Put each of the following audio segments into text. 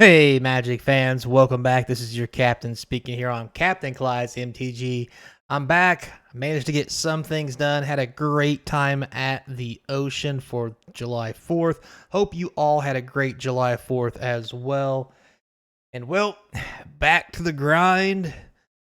Hey, Magic fans, welcome back. This is your captain speaking here on Capnclydes MTG. I'm back. I managed to get some things done. Had a great time at the ocean for July 4th. Hope you all had a great July 4th as well. And well, back to the grind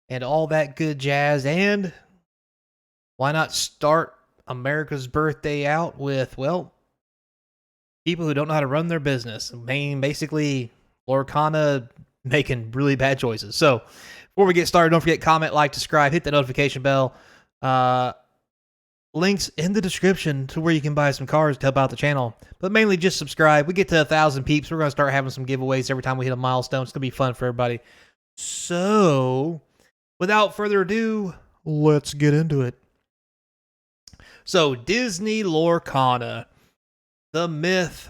and all that good jazz. And why not start America's birthday out with, well, people who don't know how to run their business. Basically, Lorcana making really bad choices. So, before we get started, don't forget comment, like, subscribe, hit the notification bell. Links in the description to where you can buy some cards to help out the channel. But mainly just subscribe. We get to 1,000 peeps. We're going to start having some giveaways every time we hit a milestone. It's going to be fun for everybody. So, without further ado, let's get into it. So, Disney Lorcana. The myth,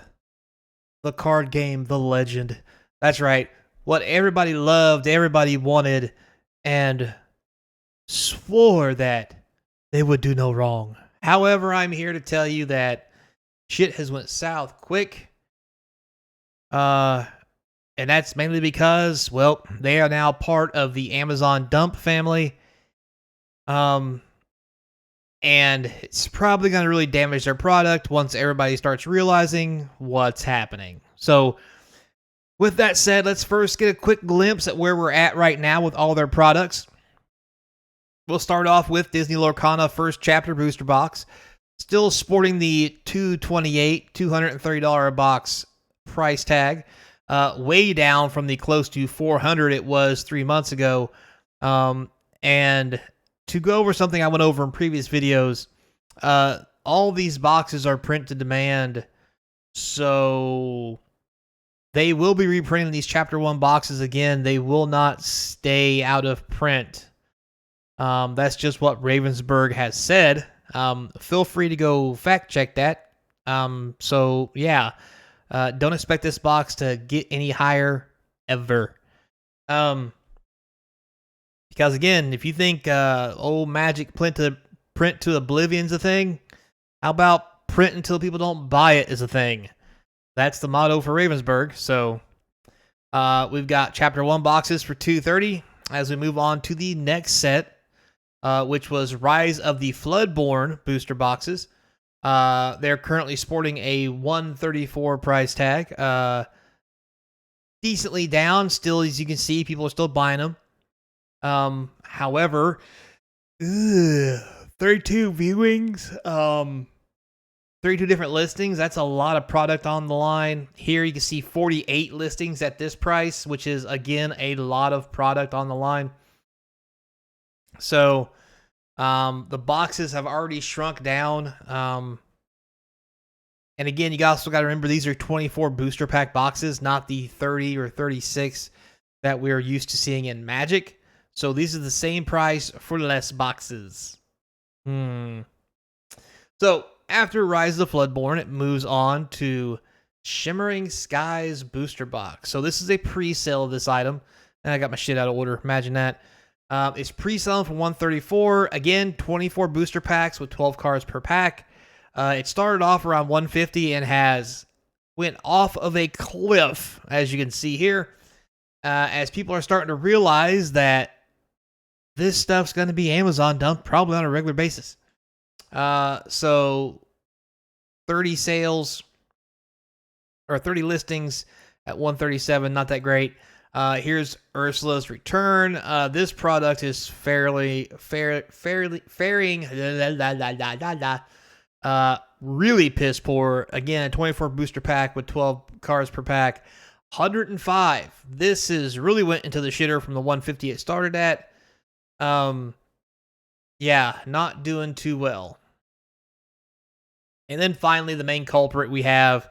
the card game, the legend. That's right. What everybody loved, everybody wanted, and swore that they would do no wrong. However, I'm here to tell you that shit has went south quick. And that's mainly because, well, they are now part of the Amazon Dump family. And it's probably going to really damage their product once everybody starts realizing what's happening. So, with that said, let's first get a quick glimpse at where we're at right now with all their products. We'll start off with Disney Lorcana First Chapter Booster Box. Still sporting the $230 a box price tag. Way down from the close to $400 it was 3 months ago. And to go over something I went over in previous videos, all these boxes are print to demand, so they will be reprinting these Chapter 1 boxes again. They will not stay out of print. That's just what Ravensburg has said. Feel free to go fact check that. So, yeah, don't expect this box to get any higher ever. Because again, if you think old Magic print to Oblivion's a thing, how about print until people don't buy it is a thing? That's the motto for Ravensburg. So we've got Chapter 1 boxes for $230 as we move on to the next set, which was Rise of the Floodborn booster boxes. They're currently sporting a $134 price tag. Decently down. Still, as you can see, people are still buying them. However, 32 viewings, 32 different listings. That's a lot of product on the line. Here you can see 48 listings at this price, which is, again, a lot of product on the line. So, the boxes have already shrunk down. And again, you also got to remember these are 24 booster pack boxes, not the 30 or 36 that we're used to seeing in Magic. So these are the same price for less boxes. So after Rise of the Floodborn, it moves on to Shimmering Skies booster box. So this is a pre-sale of this item. And I got my shit out of order. Imagine that. It's pre-selling for $134. Again, 24 booster packs with 12 cards per pack. It started off around $150 and went off of a cliff, as you can see here. As people are starting to realize that this stuff's going to be Amazon dumped probably on a regular basis. So 30 sales or 30 listings at $137, not that great. Here's Ursula's Return. This product is faring really piss poor. Again, a 24 booster pack with 12 cards per pack. 105. This is really went into the shitter from the 150 it started at. Yeah, not doing too well. And then finally, the main culprit we have,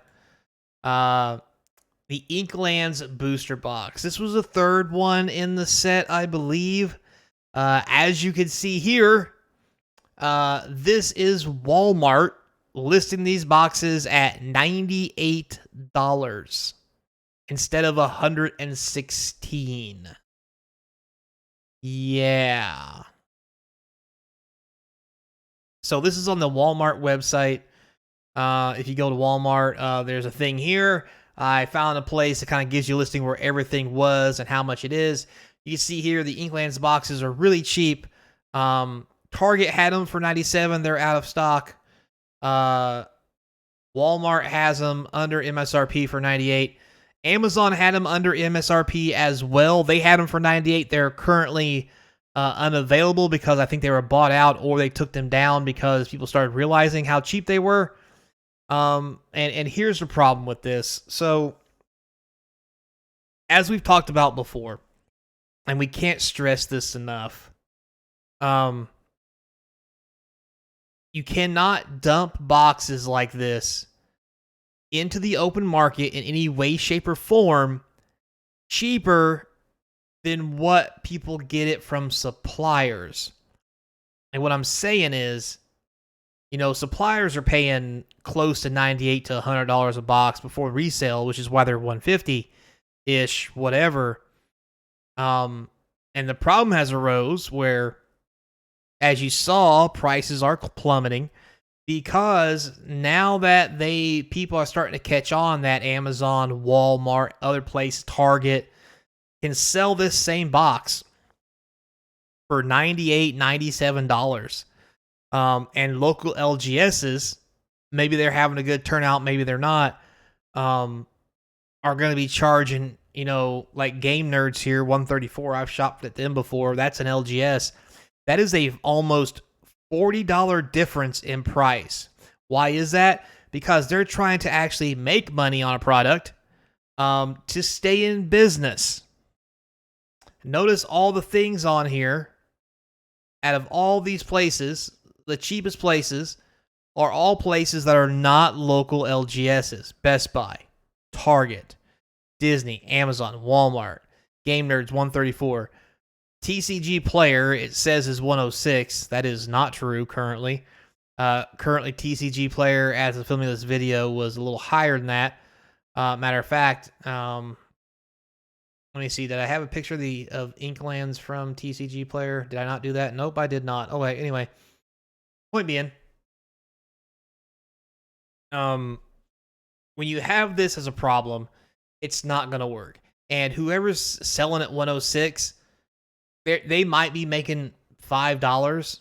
the Inklands booster box. This was the third one in the set, I believe. As you can see here, this is Walmart listing these boxes at $98 instead of $116. Yeah. So this is on the Walmart website. If you go to Walmart, there's a thing here. I found a place that kind of gives you a listing where everything was and how much it is. You can see here the Inklands boxes are really cheap. Target had them for $97. They're out of stock. Walmart has them under MSRP for $98. Amazon had them under MSRP as well. They had them for $98. They're currently unavailable because I think they were bought out or they took them down because people started realizing how cheap they were. And here's the problem with this. So, as we've talked about before, and we can't stress this enough, you cannot dump boxes like this into the open market in any way, shape, or form cheaper than what people get it from suppliers. And what I'm saying is, you know, suppliers are paying close to $98 to $100 a box before resale, which is why they're $150-ish, whatever. And the problem has arose where, as you saw, prices are plummeting because now that people are starting to catch on that Amazon, Walmart, other places, Target can sell this same box for $98, $97. And local LGSs, maybe they're having a good turnout, maybe they're not, are going to be charging, you know, like Game Nerds here, $134. I've shopped at them before. That's an LGS. That is a almost $40 difference in price. Why is that? Because they're trying to actually make money on a product to stay in business. Notice all the things on here. Out of all these places, the cheapest places are all places that are not local LGSs. Best Buy, Target, Disney, Amazon, Walmart, Game Nerds, $134. TCG Player, it says, is $106. That is not true currently. Currently, TCG Player, as of filming this video, was a little higher than that. Matter of fact, let me see. Did I have a picture of Inklands from TCG Player? Did I not do that? Nope, I did not. Oh, wait. Anyway, point being, when you have this as a problem, it's not going to work. And whoever's selling at 106, they might be making $5.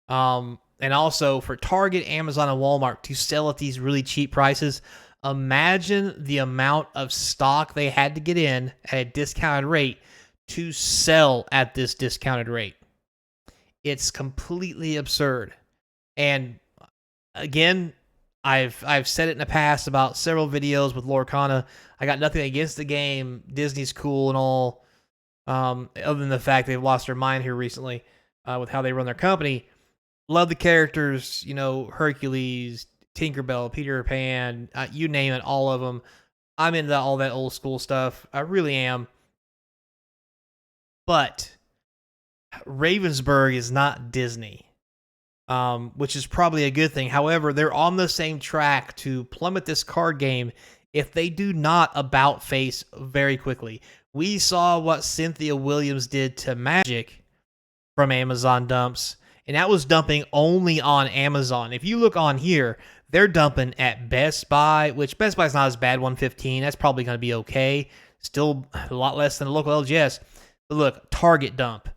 And also for Target, Amazon, and Walmart to sell at these really cheap prices, imagine the amount of stock they had to get in at a discounted rate to sell at this discounted rate. It's completely absurd. And again, I've said it in the past about several videos with Lorcana. I got nothing against the game. Disney's cool and all. Other than the fact they've lost their mind here recently with how they run their company. Love the characters, you know, Hercules, Tinkerbell, Peter Pan, you name it, all of them. I'm into all that old school stuff. I really am. But Ravensburg is not Disney, which is probably a good thing. However, they're on the same track to plummet this card game if they do not about face very quickly. We saw what Cynthia Williams did to Magic from Amazon dumps, and that was dumping only on Amazon. If you look on here, they're dumping at Best Buy, which Best Buy's not as bad, $115. That's probably going to be okay. Still a lot less than a local LGS. But look, Target dump.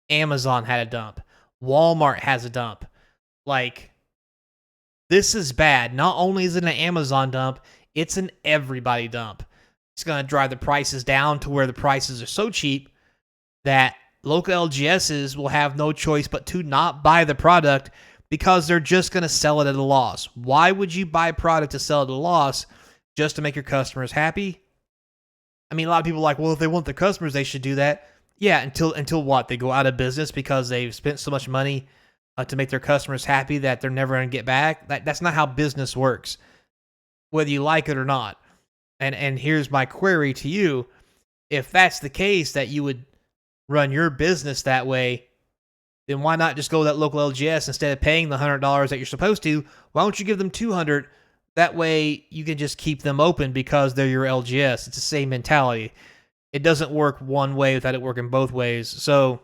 Amazon had a dump. Walmart has a dump. Like, this is bad. Not only is it an Amazon dump, it's an everybody dump. It's going to drive the prices down to where the prices are so cheap that local LGSs will have no choice but to not buy the product because they're just going to sell it at a loss. Why would you buy a product to sell it at a loss just to make your customers happy? I mean, a lot of people are like, well, if they want the customers, they should do that. Yeah, until what? They go out of business because they've spent so much money to make their customers happy that they're never going to get back. That's not how business works, whether you like it or not. And here's my query to you. If that's the case, that you would run your business that way, then why not just go to that local LGS instead of paying the $100 that you're supposed to? Why don't you give them $200? That way you can just keep them open because they're your LGS. It's the same mentality. It doesn't work one way without it working both ways. So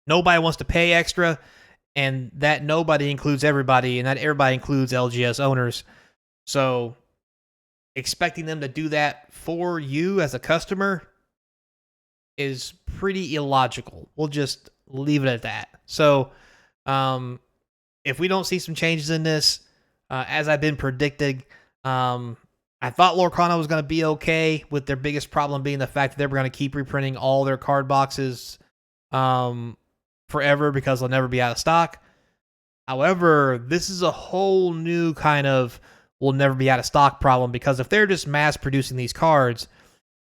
nobody wants to pay extra, and that nobody includes everybody, and that everybody includes LGS owners. So expecting them to do that for you as a customer is pretty illogical. We'll just leave it at that. So, if we don't see some changes in this, as I've been predicting, I thought Lorcana was going to be okay, with their biggest problem being the fact that they were going to keep reprinting all their card boxes forever because they'll never be out of stock. However, this is a whole new kind of will never be out of stock problem, because if they're just mass producing these cards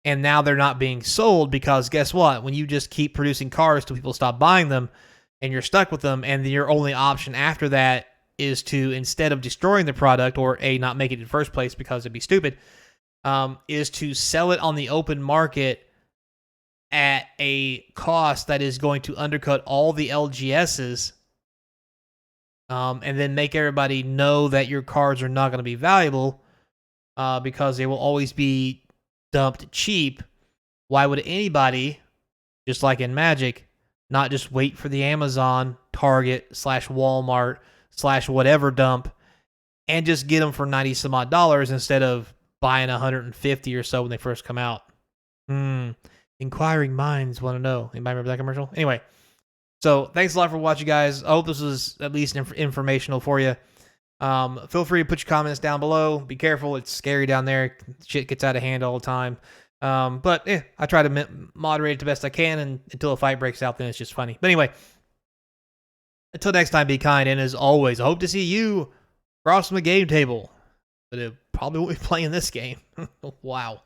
and now they're not being sold, because guess what? When you just keep producing cards till people stop buying them and you're stuck with them, and your only option after that is to, instead of destroying the product, or not make it in the first place because it'd be stupid, is to sell it on the open market at a cost that is going to undercut all the LGSs, and then make everybody know that your cards are not going to be valuable because they will always be dumped cheap. Why would anybody, just like in Magic, not just wait for the Amazon, Target, /Walmart, /whatever dump and just get them for 90 some odd dollars instead of buying 150 or so when they first come out? Inquiring minds want to know. Anybody remember that commercial? Anyway, so thanks a lot for watching, guys. I hope this was at least informational for you. Feel free to put your comments down below. Be careful. It's scary down there. Shit gets out of hand all the time. But I try to moderate it the best I can, and until a fight breaks out, then it's just funny. But anyway, until next time, be kind, and as always, I hope to see you across from the game table. But it probably won't be playing this game. Wow.